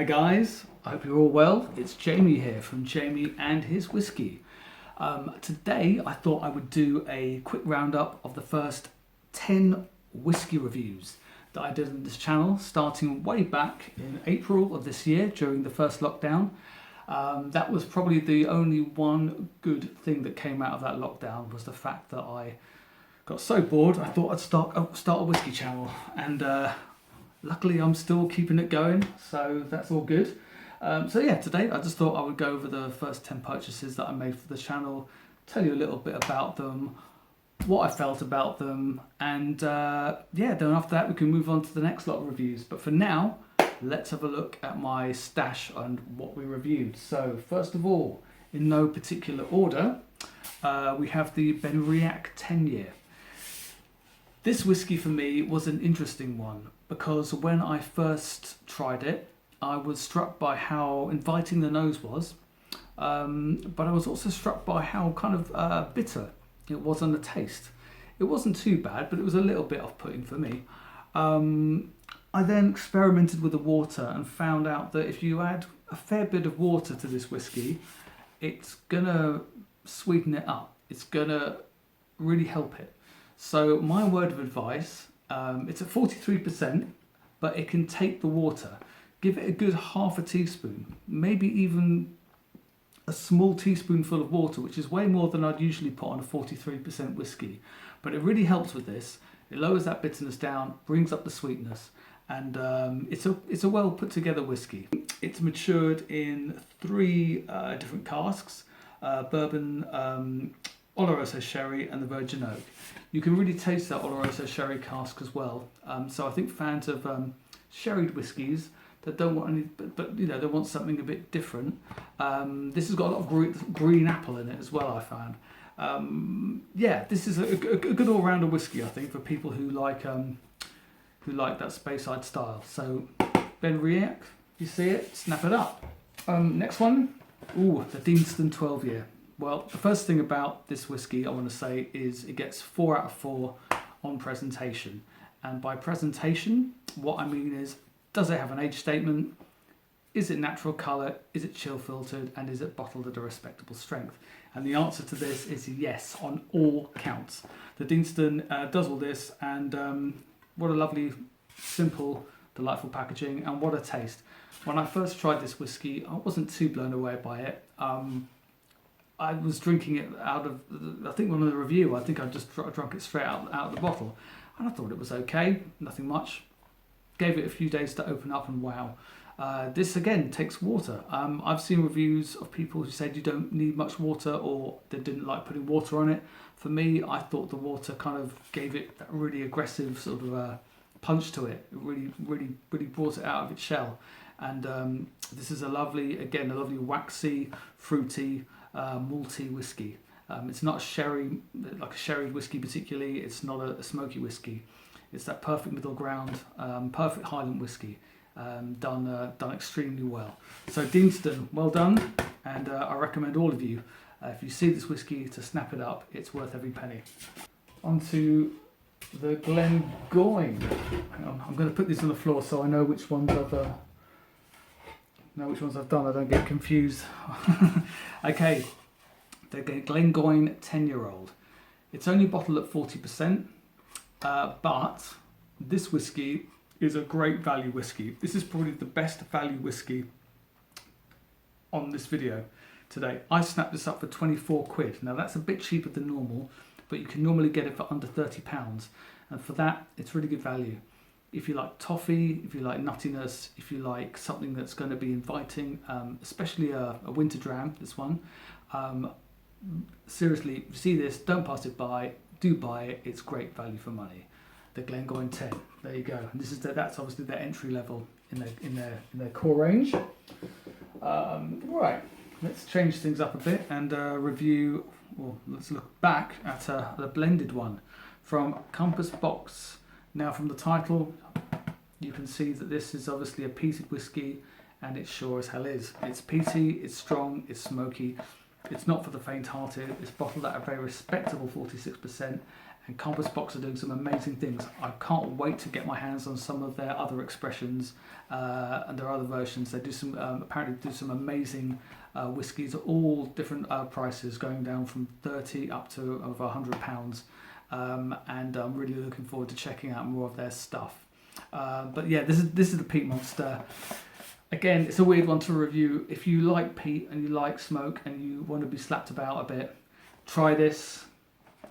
Hi guys, I hope you're all well. It's Jamie here from Jamie and his whiskey. Today I thought I would do a quick roundup of the first 10 whiskey reviews that I did on this channel, starting way back in April of this year during the first lockdown. That was probably the only one good thing that came out of that lockdown, was the fact that I got so bored I thought I'd start a whiskey channel, and luckily I'm still keeping it going, so that's all good. So yeah, today I just thought I would go over the first 10 purchases that I made for the channel, tell you a little bit about them, what I felt about them, and yeah, then after that we can move on to the next lot of reviews. But for now, let's have a look at my stash and what we reviewed. So first of all, in no particular order, we have the Benriach 10 year. This whiskey for me was an interesting one because when I first tried it, I was struck by how inviting the nose was, but I was also struck by how kind of bitter it was on the taste. It wasn't too bad, but it was a little bit off-putting for me. I then experimented with the water and found out that if you add a fair bit of water to this whiskey, it's gonna sweeten it up. It's gonna really help it. So my word of advice, it's at 43%, but it can take the water. Give it a good half a teaspoon, maybe even a small teaspoonful of water, which is way more than I'd usually put on a 43% whiskey. But it really helps with this. It lowers that bitterness down, brings up the sweetness, and it's a well put together whiskey. It's matured in 3 different casks, bourbon, Oloroso sherry and the virgin oak. You can really taste that Oloroso sherry cask as well. So I think fans of sherried whiskies that don't want any, but you know, they want something a bit different. This has got a lot of green apple in it as well, I found. Yeah, this is a good all-rounder whiskey, I think, for people who like that Speyside style. So Benriach, you see it, snap it up. Next one, ooh, the Deanston 12 year. Well, the first thing about this whiskey I want to say is it gets 4 out of 4 on presentation. And by presentation, what I mean is, does it have an age statement? Is it natural colour? Is it chill filtered? And is it bottled at a respectable strength? And the answer to this is yes, on all counts. The Deanston does all this, and what a lovely, simple, delightful packaging, and what a taste. When I first tried this whiskey, I wasn't too blown away by it. I was drinking it out of, I think one of the review, I think I just drunk it straight out of the bottle. And I thought it was okay, nothing much. Gave it a few days to open up, and wow. This again takes water. I've seen reviews of people who said you don't need much water, or they didn't like putting water on it. For me, I thought the water kind of gave it that really aggressive sort of punch to it. It really brought it out of its shell. And this is a lovely waxy, fruity, malty whiskey. It's not sherry, like a sherry whiskey particularly. It's not a smoky whiskey. It's that perfect middle ground, perfect Highland whiskey, done extremely well. So Deanston, well done, and I recommend all of you, if you see this whiskey, to snap it up. It's worth every penny. On to the Glengoyne. Hang on, I'm going to put these on the floor so I know which ones I've done. I don't get confused. Okay, the Glengoyne 10-year-old. It's only bottled at 40%, but this whiskey is a great value whiskey. This is probably the best value whiskey on this video today. I snapped this up for 24 quid. Now that's a bit cheaper than normal, but you can normally get it for under £30. And for that, it's really good value. If you like toffee, if you like nuttiness, if you like something that's going to be inviting, especially a winter dram, this one, seriously, if you see this, don't pass it by, do buy it, it's great value for money. The Glengoyne 10, there you go. And this is that's obviously their entry level in their core range. Right, let's change things up a bit and review, well, let's look back at the blended one from Compass Box. Now from the title, you can see that this is obviously a peated whiskey, and it sure as hell is. It's peaty, it's strong, it's smoky. It's not for the faint-hearted. It's bottled at a very respectable 46%, and Compass Box are doing some amazing things. I can't wait to get my hands on some of their other expressions and their other versions. They do some apparently do some amazing whiskies, all different prices, going down from 30 up to over £100. And I'm really looking forward to checking out more of their stuff. But yeah, this is the Peat Monster. Again, it's a weird one to review. If you like peat and you like smoke and you want to be slapped about a bit, try this.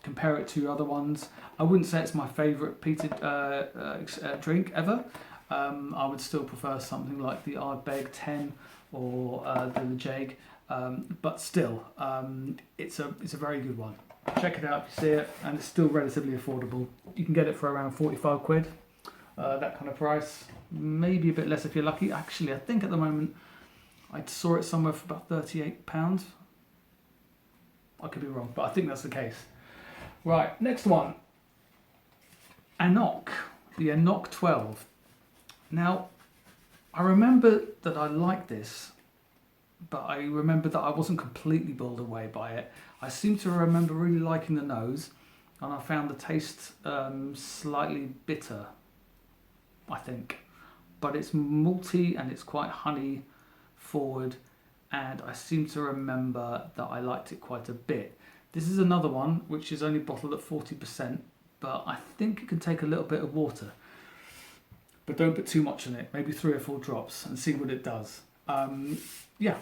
Compare it to other ones. I wouldn't say it's my favourite peated drink ever. I would still prefer something like the Ardbeg 10 or the Jag, but still, it's a very good one. Check it out if you see it, and it's still relatively affordable. You can get it for around 45 quid, that kind of price. Maybe a bit less if you're lucky. Actually, I think at the moment I saw it somewhere for about £38. I could be wrong, but I think that's the case. Right, next one. Anok, the Anok 12. Now, I remember that I liked this, but I remember that I wasn't completely bowled away by it. I seem to remember really liking the nose, and I found the taste slightly bitter, I think. But it's malty and it's quite honey forward, and I seem to remember that I liked it quite a bit. This is another one which is only bottled at 40%, but I think it can take a little bit of water. But don't put too much in it, maybe 3 or 4 drops, and see what it does. Yeah,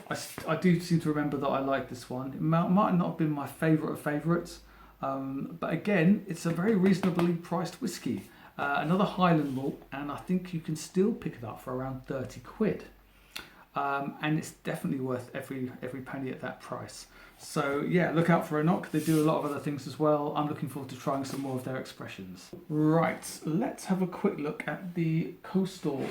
I do seem to remember that I like this one. It might not have been my favourite of favourites, but again, it's a very reasonably priced whiskey. Another Highland malt, and I think you can still pick it up for around 30 quid. And it's definitely worth every penny at that price. So yeah, look out for Anok. They do a lot of other things as well. I'm looking forward to trying some more of their expressions. Right, let's have a quick look at the Coastal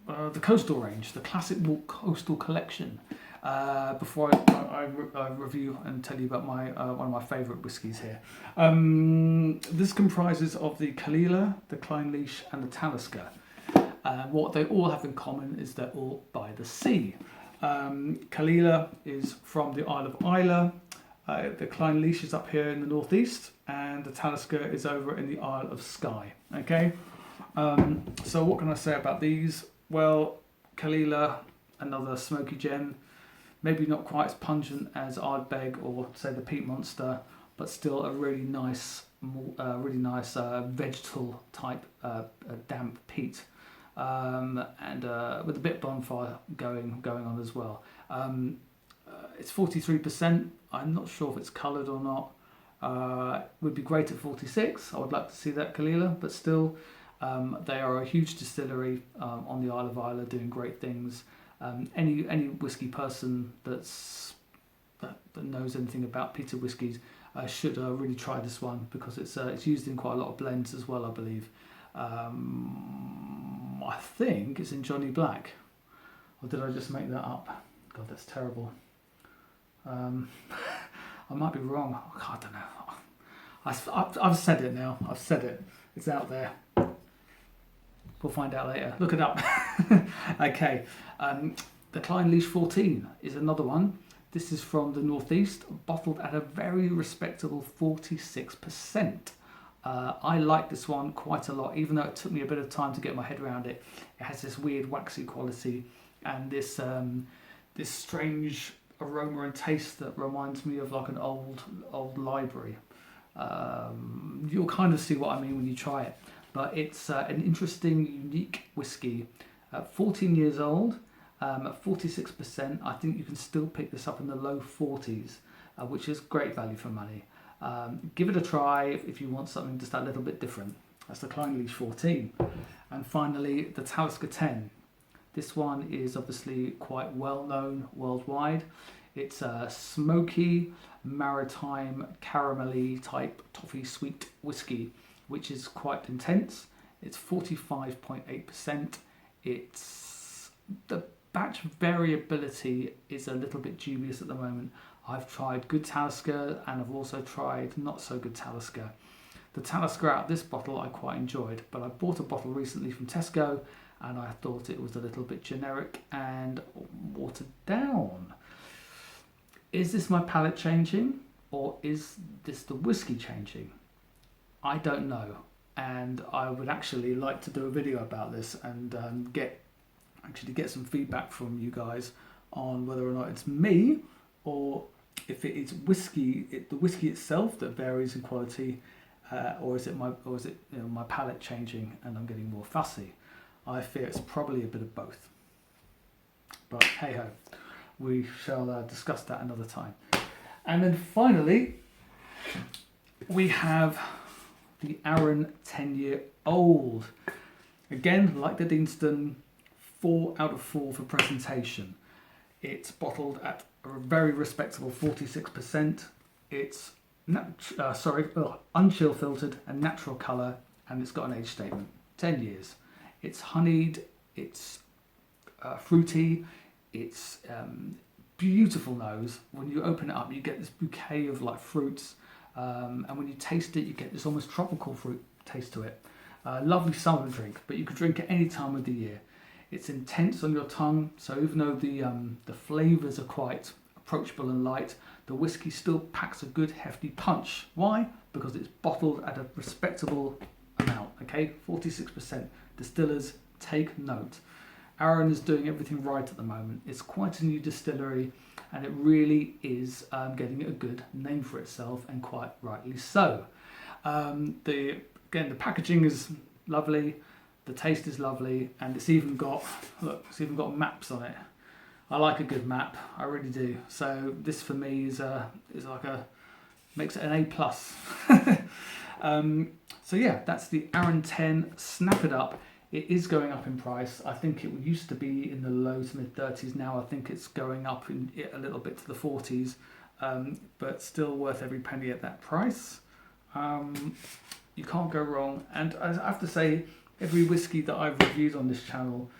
range, the Classic Malt Coastal Collection. Before I review and tell you about my one of my favourite whiskies here. This comprises of the Kalila, the Clynelish and the Talisker. What they all have in common is they're all by the sea. Kalila is from the Isle of Islay, the Clynelish is up here in the northeast, and the Talisker is over in the Isle of Skye. Okay, so what can I say about these? Well, Kalila, another smoky gem, maybe not quite as pungent as Ardbeg or say the Peat Monster, but still a really nice vegetal type damp peat. And with a bit of bonfire going on as well. It's 43%. I'm not sure if it's coloured or not. Would be great at 46. I would like to see that Kalila, but still, they are a huge distillery on the Isle of Islay, doing great things. Any whiskey person that knows anything about peated whiskies should really try this one, because it's used in quite a lot of blends as well, I believe. I think it's in Johnny Black, or did I just make that up? God, that's terrible. I might be wrong. I don't know. I've said it now. I've said it. It's out there. We'll find out later. Look it up. Okay. The Clynelish 14 is another one. This is from the northeast, bottled at a very respectable 46%. I like this one quite a lot, even though it took me a bit of time to get my head around it. It has this weird waxy quality and this strange aroma and taste that reminds me of like an old library. You'll kind of see what I mean when you try it. But it's an interesting, unique whiskey. 14 years old, at 46%. I think you can still pick this up in the low 40s, which is great value for money. Give it a try if you want something just a little bit different. That's the Clynelish 14. And finally, the Talisker 10. This one is obviously quite well known worldwide. It's a smoky, maritime, caramelly type toffee sweet whiskey, which is quite intense. It's 45.8%. It's the batch variability is a little bit dubious at the moment. I've tried good Talisker and I've also tried not so good Talisker. The Talisker out of this bottle I quite enjoyed, but I bought a bottle recently from Tesco and I thought it was a little bit generic and watered down. Is this my palate changing, or is this the whiskey changing? I don't know, and I would actually like to do a video about this and get some feedback from you guys on whether or not it's me or if it is the whiskey itself that varies in quality, or is it my palate changing and I'm getting more fussy. I fear it's probably a bit of both. But hey ho, we shall discuss that another time. And then finally, we have the Arran 10-year-old. Again, like the Deanston, 4 out of 4 for presentation. It's bottled at a very respectable 46%. It's unchill filtered and natural colour, and it's got an age statement, 10 years. It's honeyed, it's fruity, it's beautiful nose. When you open it up, you get this bouquet of like fruits, and when you taste it, you get this almost tropical fruit taste to it. Lovely summer drink, but you could drink it any time of the year. It's intense on your tongue, so even though the flavours are quite approachable and light, the whiskey still packs a good hefty punch. Why? Because it's bottled at a respectable amount, okay? 46%. Distillers, take note. Arran is doing everything right at the moment. It's quite a new distillery, and it really is getting a good name for itself, and quite rightly so. The packaging is lovely, the taste is lovely, and it's even got maps on it. I like a good map, I really do. So this for me is makes it an A+. So yeah, that's the Arran 10. Snap it up. It is going up in price. I think it used to be in the low to mid 30s. Now I think it's going up a little bit to the 40s, but still worth every penny at that price. You can't go wrong. And I have to say, every whiskey that I've reviewed on this channel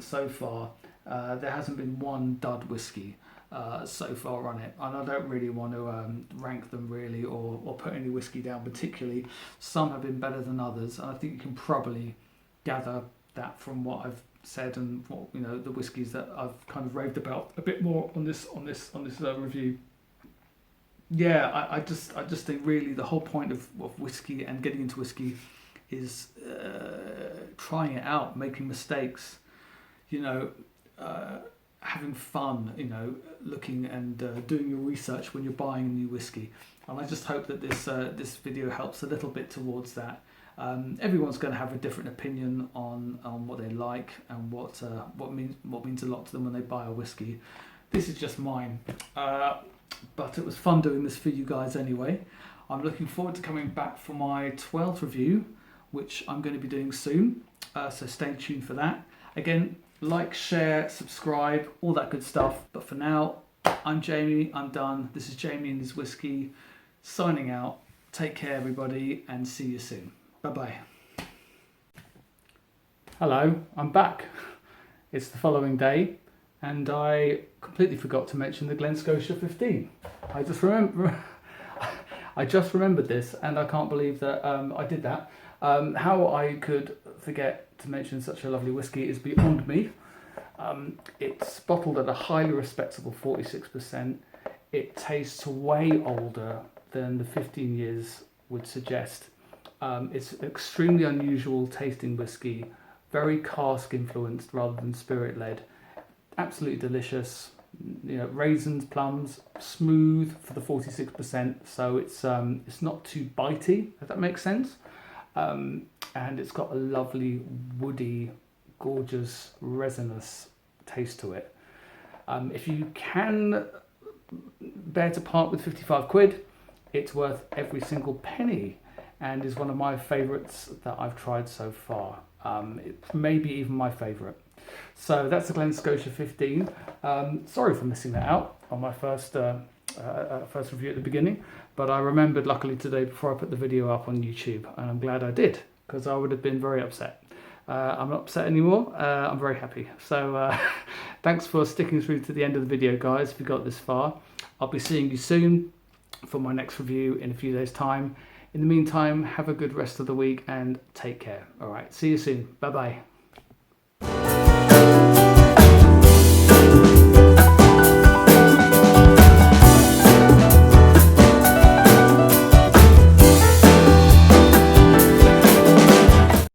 so far, there hasn't been one dud whiskey so far on it, and I don't really want to rank them really or put any whiskey down particularly. Some have been better than others, and I think you can probably gather that from what I've said and what the whiskies that I've kind of raved about a bit more on this review. Yeah, I just think really the whole point of whiskey and getting into whiskey is trying it out, making mistakes, having fun, looking and doing your research when you're buying a new whiskey. And I just hope that this video helps a little bit towards that. Everyone's going to have a different opinion on what they like and what means a lot to them when they buy a whiskey. This is just mine, but it was fun doing this for you guys anyway. I'm looking forward to coming back for my 12th review, which I'm going to be doing soon, so stay tuned for that. Again, like, share, subscribe, all that good stuff. But for now, I'm Jamie, I'm done. This is Jamie and his whiskey, signing out. Take care everybody, and see you soon. Bye-bye. Hello, I'm back. It's the following day, and I completely forgot to mention the Glen Scotia 15. I just remembered this, and I can't believe that I did that. How I could forget to mention such a lovely whiskey is beyond me. It's bottled at a highly respectable 46%. It tastes way older than the 15 years would suggest. It's extremely unusual tasting whiskey, very cask influenced rather than spirit led. Absolutely delicious. Raisins, plums, smooth for the 46%. So it's not too bitey, if that makes sense. And it's got a lovely woody, gorgeous, resinous taste to it. If you can bear to part with 55 quid, it's worth every single penny, and is one of my favourites that I've tried so far. It may be even my favourite. So that's the Glen Scotia 15. Sorry for missing that out on my first review at the beginning, but I remembered luckily today before I put the video up on YouTube, and I'm glad I did, because I would have been very upset. I'm not upset anymore. I'm very happy. So thanks for sticking through to the end of the video, guys, if you got this far. I'll be seeing you soon for my next review in a few days' time. In the meantime, have a good rest of the week and take care. All right, see you soon. Bye-bye.